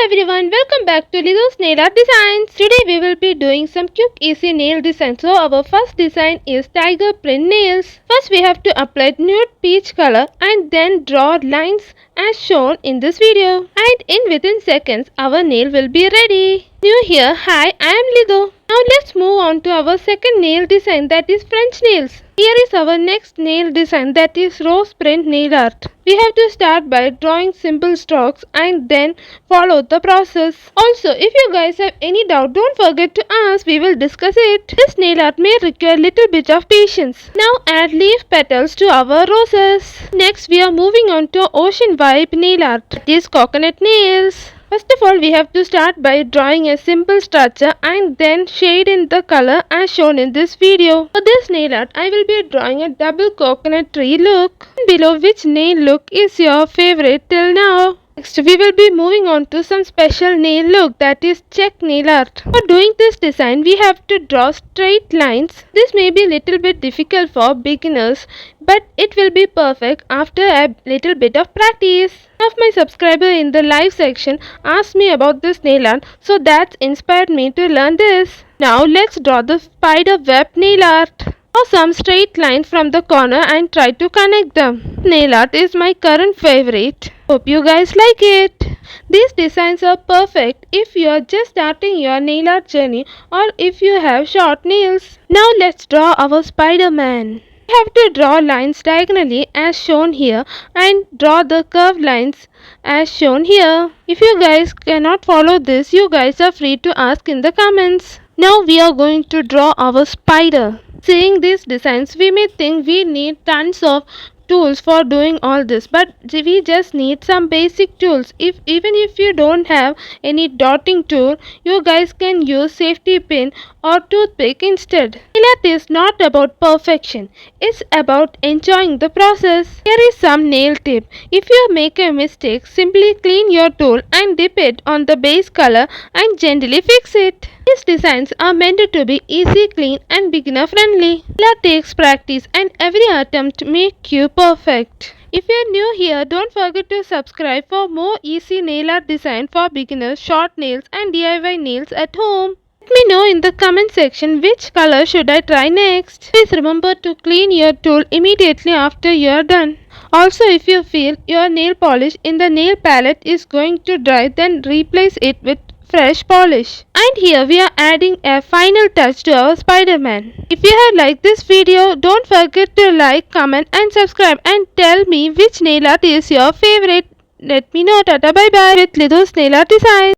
Everyone, welcome back to Lido's Nail Art Designs. Today we will be doing some quick easy nail designs. So our first design is tiger print nails. First we have to apply nude peach color and then draw lines as shown in this video. And within seconds our nail will be ready. New here, hi, I am Lido. Now let's move on to our second nail design, that is French nails. Here is our next nail design, that is rose print nail art. We have to start by drawing simple strokes and then follow the process. Also, if you guys have any doubt, don't forget to ask, we will discuss it. This nail art may require little bit of patience. Now add leaf petals to our roses. Next we are moving on to ocean vibe nail art, that is coconut nails. First of all, we have to start by drawing a simple structure and then shade in the color as shown in this video. For this nail art, I will be drawing a double coconut tree look. Below which nail look is your favorite till now. Next, we will be moving on to some special nail look, that is check nail art. For doing this design, we have to draw straight lines. This may be a little bit difficult for beginners, but it will be perfect after a little bit of practice. One of my subscriber in the live section asked me about this nail art, so that inspired me to learn this. Now let's draw the spider web nail art. Draw some straight lines from the corner and try to connect them. Nail art is my current favorite. Hope you guys like it. These designs are perfect if you are just starting your nail art journey or if you have short nails. Now let's draw our Spider-Man. We have to draw lines diagonally as shown here and draw the curved lines as shown here. If you guys cannot follow this, you guys are free to ask in the comments. Now we are going to draw our spider. Seeing these designs, we may think we need tons of tools for doing all this, but we just need some basic tools. Even if you don't have any dotting tool, you guys can use safety pin or toothpick instead. Nail art is not about perfection, it's about enjoying the process. Here is some nail tip. If you make a mistake, simply clean your tool and dip it on the base color and gently fix it. These designs are meant to be easy, clean and beginner friendly. Nail art takes practice and every attempt makes you perfect. If you are new here, don't forget to subscribe for more easy nail art design for beginners, short nails and DIY nails at home. Let me know in the comment section which color should I try next. Please remember to clean your tool immediately after you are done. Also, if you feel your nail polish in the nail palette is going to dry, then replace it with fresh polish. And here we are adding a final touch to our Spider-Man. If you have liked this video, don't forget to like, comment and subscribe and tell me which nail art is your favorite. Let me know. Tata bye bye with Lido's Nail Art Design.